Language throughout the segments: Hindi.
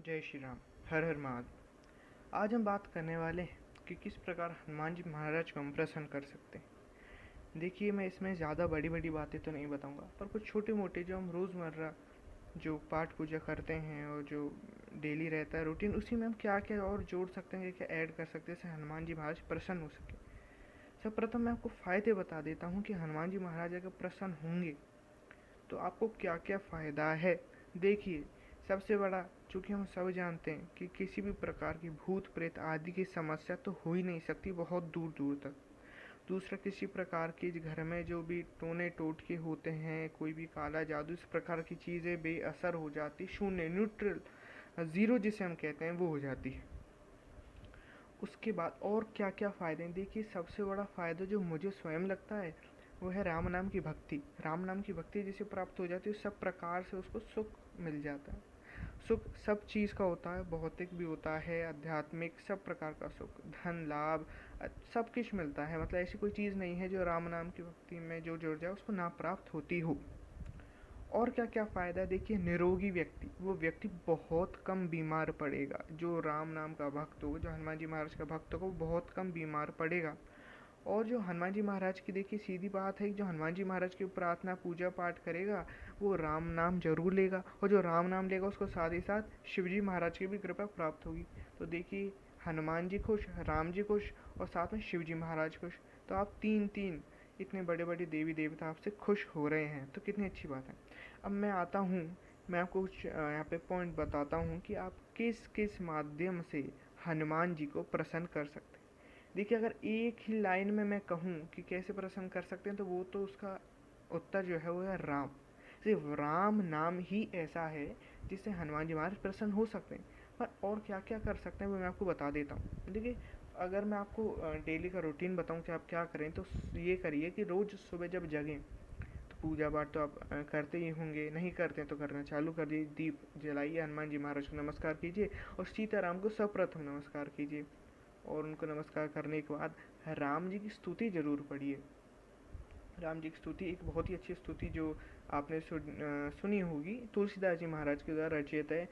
जय श्री राम। हर हर महादेव। आज हम बात करने वाले हैं कि किस प्रकार हनुमान जी महाराज को हम प्रसन्न कर सकते हैं। देखिए, मैं इसमें ज़्यादा बड़ी बड़ी बातें तो नहीं बताऊंगा, पर कुछ छोटे मोटे जो हम रोज़मर्रा जो पाठ पूजा करते हैं और जो डेली रहता है रूटीन, उसी में हम क्या क्या और जोड़ सकते हैं, क्या ऐड कर सकते हैं जिससे हनुमान जी महाराज प्रसन्न हो सके। सब प्रथम मैं आपको फ़ायदे बता देता हूँ कि हनुमान जी महाराज अगर प्रसन्न होंगे तो आपको क्या क्या फ़ायदा है। देखिए, सबसे बड़ा, चूँकि हम सब जानते हैं कि किसी भी प्रकार की भूत प्रेत आदि की समस्या तो हो ही नहीं सकती बहुत दूर दूर तक। दूसरा, किसी प्रकार की घर में जो भी टोने टोटके होते हैं, कोई भी काला जादू, इस प्रकार की चीज़ें बेअसर हो जाती, शून्य, न्यूट्रल, ज़ीरो जिसे हम कहते हैं, वो हो जाती है। उसके बाद और क्या क्या फ़ायदे हैं, देखिए सबसे बड़ा फ़ायदा जो मुझे स्वयं लगता है वो है राम नाम की भक्ति। राम नाम की भक्ति जिसे प्राप्त हो जाती है, सब प्रकार से उसको सुख मिल जाता है। सुख सब चीज़ का होता है, भौतिक भी होता है, आध्यात्मिक, सब प्रकार का सुख, धन लाभ, सब कुछ मिलता है। मतलब ऐसी कोई चीज़ नहीं है जो राम नाम की भक्ति में जो जुड़ जाए उसको ना प्राप्त होती हो। और क्या क्या फ़ायदा है, देखिए निरोगी व्यक्ति, वो व्यक्ति बहुत कम बीमार पड़ेगा। जो राम नाम का भक्त हो, जो हनुमान जी महाराज का भक्त हो, वो बहुत कम बीमार पड़ेगा। और जो हनुमान जी महाराज की, देखिए सीधी बात है, जो हनुमान जी महाराज की प्रार्थना पूजा पाठ करेगा वो राम नाम जरूर लेगा, और जो राम नाम लेगा उसको साथ ही साथ शिव जी महाराज की भी कृपा प्राप्त होगी। तो देखिए, हनुमान जी खुश, राम जी खुश, और साथ में शिव जी महाराज खुश। तो आप तीन तीन इतने बड़े बड़े देवी देवता आपसे खुश हो रहे हैं, तो कितनी अच्छी बात है। अब मैं आता हूँ, मैं आपको कुछ यहाँ पे पॉइंट बताता हूँ कि आप किस किस माध्यम से हनुमान जी को प्रसन्न कर सकते हैं। देखिए, अगर एक ही लाइन में मैं कहूँ कि कैसे प्रसन्न कर सकते हैं, तो वो तो उसका उत्तर जो है वो है राम। सिर्फ राम नाम ही ऐसा है जिससे हनुमान जी महाराज प्रसन्न हो सकते हैं। पर और क्या क्या कर सकते हैं वो मैं आपको बता देता हूँ। देखिए, अगर मैं आपको डेली का रूटीन बताऊँ कि आप क्या करें, तो ये करिए कि रोज़ सुबह जब जगें तो पूजा पाठ तो आप करते ही होंगे, नहीं करते हैं तो करना चालू कर दीजिए। दीप जलाइए, हनुमान जी महाराज को नमस्कार कीजिए और सीताराम को सर्वप्रथम नमस्कार कीजिए। और उनको नमस्कार करने के बाद राम जी की स्तुति जरूर पढ़िए। राम जी की स्तुति एक बहुत ही अच्छी स्तुति जो आपने सुनी होगी, तुलसीदास जी महाराज के द्वारा रचित है।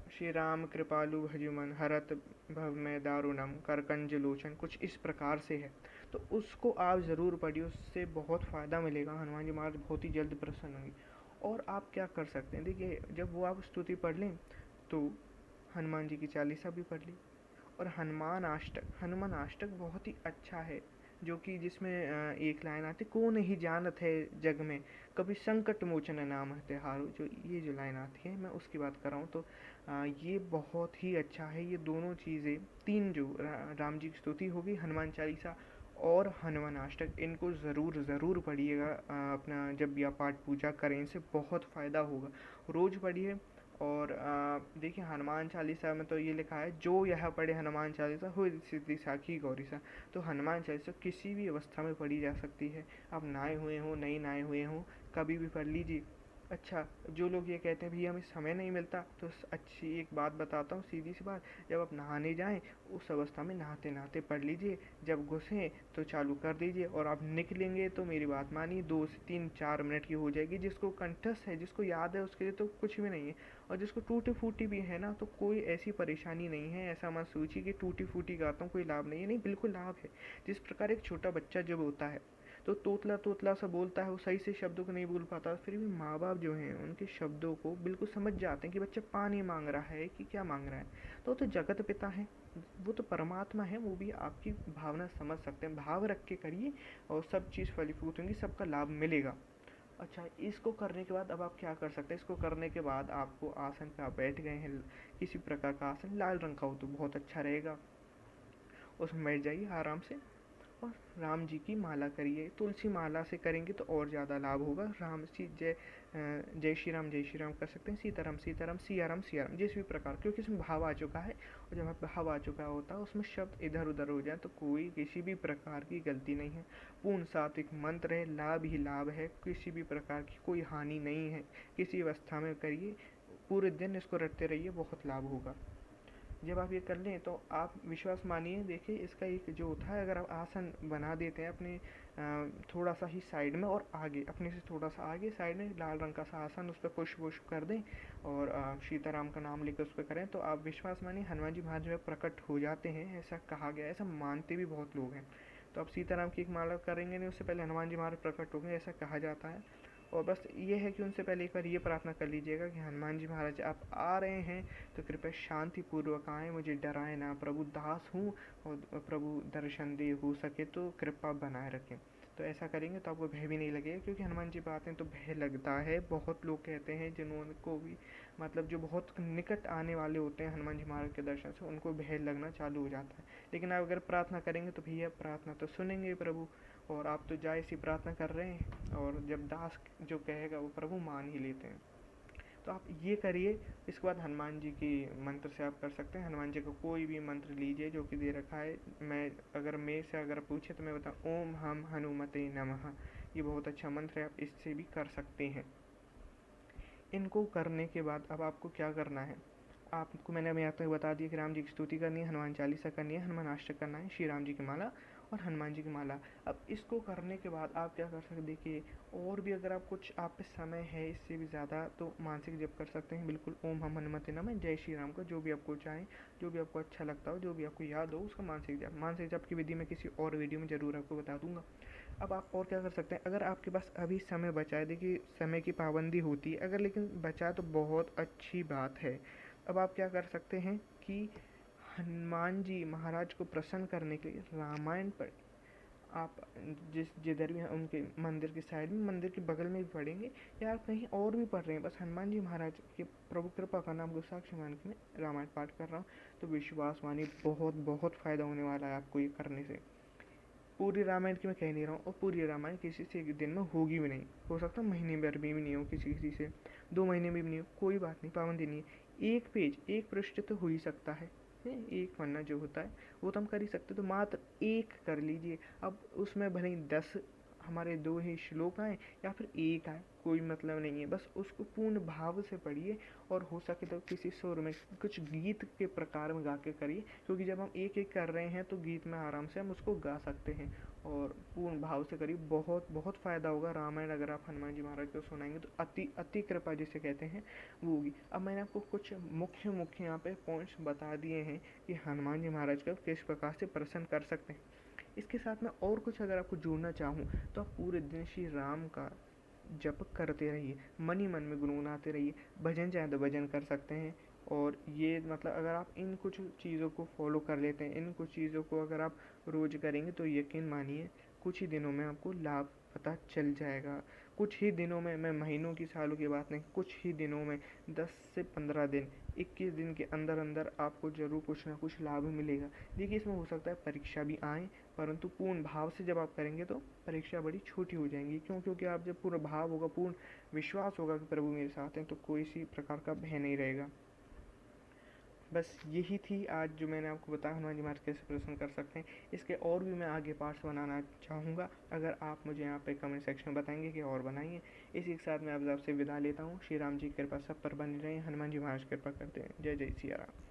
श्री राम कृपालु भजुमन हरत भव में दारुणम करकंज लोचन, कुछ इस प्रकार से है। तो उसको आप ज़रूर पढ़िए, उससे बहुत फ़ायदा मिलेगा। हनुमान जी महाराज बहुत ही जल्द प्रसन्न होंगे। और आप क्या कर सकते हैं, देखिए जब वो आप स्तुति पढ़ लें तो हनुमान जी की चालीसा भी पढ़ ली। और हनुमान अष्टक बहुत ही अच्छा है, जो कि जिसमें एक लाइन आती, को नहीं जानत है जग में कभी संकट मोचन नाम है तिहारो, जो ये जो लाइन आती है मैं उसकी बात कर रहा हूँ। तो ये बहुत ही अच्छा है। ये दोनों चीज़ें, तीन जो राम जी की स्तुति होगी, हनुमान चालीसा और हनुमान अष्टक, इनको ज़रूर ज़रूर पढ़िएगा। अपना जब भी आप पाठ पूजा करें, इनसे बहुत फ़ायदा होगा। रोज़ पढ़िए। और देखिए, हनुमान चालीसा में तो ये लिखा है, जो यह पढ़े हनुमान चालीसा हो सिद्धि साखी गौरीसा। तो हनुमान चालीसा किसी भी अवस्था में पढ़ी जा सकती है। आप नहाए हुए हों, नहीं नहाए हुए हों, कभी भी पढ़ लीजिए। अच्छा, जो लोग ये कहते हैं भैया हमें समय नहीं मिलता, तो अच्छी एक बात बताता हूँ, सीधी सी बात, जब आप नहाने जाएं उस अवस्था में नहाते नहाते पढ़ लीजिए। जब घुसें तो चालू कर दीजिए, और आप निकलेंगे तो मेरी बात मानिए 2 से 3 4 मिनट की हो जाएगी। जिसको कंठस्थ है, जिसको याद है, उसके लिए तो कुछ भी नहीं है। और जिसको टूटी फूटी भी है ना, तो कोई ऐसी परेशानी नहीं है। ऐसा मत सोचिए कि टूटी फूटी गाता हूँ कोई लाभ नहीं है, नहीं, बिल्कुल लाभ है। जिस प्रकार एक छोटा बच्चा जब होता है तो तोतला तोतला सा बोलता है, वो सही से शब्दों को नहीं बोल पाता, फिर भी माँ बाप जो हैं उनके शब्दों को बिल्कुल समझ जाते हैं कि बच्चा पानी मांग रहा है कि क्या मांग रहा है। तो जगत पिता है, वो तो परमात्मा है, वो भी आपकी भावना समझ सकते हैं। भाव रख के करिए और सब चीज़ फलीभूत होंगी, सबका लाभ मिलेगा। अच्छा, इसको करने के बाद अब आप क्या कर सकते हैं, इसको करने के बाद आपको आसन पे आप बैठ गए हैं, किसी प्रकार का आसन लाल रंग का हो तो बहुत अच्छा रहेगा, उसमें बैठ जाइए आराम से। और राम जी की माला करिए, तुलसी माला से करेंगे तो और ज़्यादा लाभ होगा। राम जी जय श्री राम कर सकते हैं, सीताराम सीताराम, सियाराम सियाराम, जिस भी प्रकार, क्योंकि इसमें भाव आ चुका है। और जब भाव आ चुका होता है उसमें शब्द इधर उधर हो जाए तो कोई किसी भी प्रकार की गलती नहीं है। पूर्ण सात्विक मंत्र है, लाभ ही लाभ है, किसी भी प्रकार की कोई हानि नहीं है। किसी अवस्था में करिए, पूरे दिन इसको रटते रहिए, बहुत लाभ होगा। जब आप ये कर लें तो आप विश्वास मानिए, देखिए इसका एक जो होता है, अगर आप आसन बना देते हैं अपने थोड़ा सा ही साइड में और आगे, अपने से थोड़ा सा आगे साइड में लाल रंग का सा आसन, उस पर पुष्प पुष्प कर दें और सीताराम का नाम लेकर उस पर करें, तो आप विश्वास मानिए हनुमान जी महाराज में प्रकट हो जाते हैं। ऐसा कहा गया है, ऐसा मानते भी बहुत लोग हैं। तो आप सीताराम की एक माला करेंगे नहीं, उससे पहले हनुमान जी महाराज प्रकट हो गए, ऐसा कहा जाता है। और बस ये है कि उनसे पहले एक बार ये प्रार्थना कर लीजिएगा कि हनुमान जी महाराज आप आ रहे हैं तो कृपया शांति पूर्वक आएँ, मुझे डराएं ना, प्रभु दास हूँ और प्रभु दर्शन दे, हो सके तो कृपा बनाए रखें। तो ऐसा करेंगे तो आपको भय भी नहीं लगेगा, क्योंकि हनुमान जी आते हैं तो भय लगता है। बहुत लोग कहते हैं जिन्होंने भी मतलब जो बहुत निकट आने वाले होते हैं हनुमान जी महाराज के दर्शन से, उनको भय लगना चालू हो जाता है। लेकिन आप अगर प्रार्थना करेंगे तो भैया प्रार्थना तो सुनेंगे प्रभु, और आप तो जायज़ सी प्रार्थना कर रहे हैं, और जब दास जो कहेगा वो प्रभु मान ही लेते हैं। तो आप ये करिए। इसके बाद हनुमान जी की मंत्र से आप कर सकते हैं। हनुमान जी का कोई भी मंत्र लीजिए जो कि दे रखा है। मेरे से अगर पूछे तो मैं बताऊँ, ओम हम हनुमते नमः, ये बहुत अच्छा मंत्र है, आप इससे भी कर सकते हैं। इनको करने के बाद अब आपको क्या करना है, आपको मैंने अभी यहाँ तक बता दिया कि राम जी की स्तुति करनी है, हनुमान चालीसा करनी है, हनुमान अष्टक करना है, श्री राम जी की माला और हनुमान जी की माला। अब इसको करने के बाद आप क्या कर सकते, देखिए और भी अगर आप कुछ आप पे समय है इससे भी ज़्यादा, तो मानसिक जप कर सकते हैं। बिल्कुल ओम हम हनुमते नमः, जय श्री राम का जो भी आपको चाहें, जो भी आपको अच्छा लगता हो, जो भी आपको याद हो उसका मानसिक जप की विधि मैं किसी और वीडियो में ज़रूर आपको बता दूंगा। अब आप और क्या कर सकते हैं, अगर आपके पास अभी समय बचा है, देखिए समय की पाबंदी होती है, अगर लेकिन बचा तो बहुत अच्छी बात है। अब आप क्या कर सकते हैं कि हनुमान जी महाराज को प्रसन्न करने के लिए रामायण पढ़, आप जिधर भी उनके मंदिर की साइड में, मंदिर के बगल में भी पढ़ेंगे, या आप कहीं और भी पढ़ रहे हैं, बस हनुमान जी महाराज के प्रभु कृपा का नाम को साक्षी मान के मैं रामायण पाठ कर रहा हूँ, तो विश्वास मानिए बहुत बहुत फ़ायदा होने वाला है आपको ये करने से। पूरी रामायण की मैं कह नहीं रहा हूँ, और पूरी रामायण किसी से एक दिन में होगी भी नहीं, हो सकता है महीने भर भी नहीं हो, किसी से 2 महीने में भी नहीं हो, कोई बात नहीं, पाबंदी नहीं है। एक पेज, एक पृष्ठ तो हो ही सकता है, एक पन्ना जो होता है वो तो हम कर ही सकते, तो मात्र एक कर लीजिए। अब उसमें भले ही 10 हमारे 2 ही श्लोक आए या फिर एक आए, कोई मतलब नहीं है, बस उसको पूर्ण भाव से पढ़िए, और हो सके तो किसी सुर में कुछ गीत के प्रकार में गा के करिए, क्योंकि जब हम एक एक कर रहे हैं तो गीत में आराम से हम उसको गा सकते हैं, और पूर्ण भाव से करिए, बहुत बहुत फ़ायदा होगा। रामायण अगर आप हनुमान जी महाराज को सुनाएंगे तो अति अति कृपा जिसे कहते हैं वो होगी। अब मैंने आपको कुछ मुख्य मुख्य यहाँ पे पॉइंट्स बता दिए हैं कि हनुमान जी महाराज को किस प्रकार से प्रसन्न कर सकते हैं। इसके साथ में और कुछ अगर आपको जोड़ना चाहूँ तो आप पूरे दिन श्री राम का जप करते रहिए, मन ही मन में गुनगुनाते रहिए, भजन चाहे तो भजन कर सकते हैं। और ये मतलब अगर आप इन कुछ चीज़ों को फॉलो कर लेते हैं, इन कुछ चीज़ों को अगर आप रोज़ करेंगे तो यकीन मानिए कुछ ही दिनों में आपको लाभ पता चल जाएगा। कुछ ही दिनों में, मैं महीनों की सालों की बात नहीं, कुछ ही दिनों में 10 से 15 दिन, 21 दिन के अंदर अंदर आपको ज़रूर कुछ ना कुछ लाभ मिलेगा। देखिए इसमें हो सकता है परीक्षा भी आए, परंतु पूर्ण भाव से जब आप करेंगे तो परीक्षा बड़ी छोटी हो जाएंगी। क्यों? क्योंकि आप जब पूर्ण भाव होगा, पूर्ण विश्वास होगा कि प्रभु मेरे साथ हैं, तो कोई सी प्रकार का भय नहीं रहेगा। बस यही थी आज जो मैंने आपको बताया हनुमान जी महाराज कैसे प्रसन्न कर सकते हैं। इसके और भी मैं आगे पार्ट्स बनाना चाहूँगा, अगर आप मुझे यहाँ पे कमेंट सेक्शन में बताएंगे कि और बनाइए। इसी के साथ मैं अब आपसे विदा लेता हूँ। श्री राम जी की कृपा सब पर बनी रहे, हनुमान जी महाराज कृपा करते हैं। जय जय सिया राम।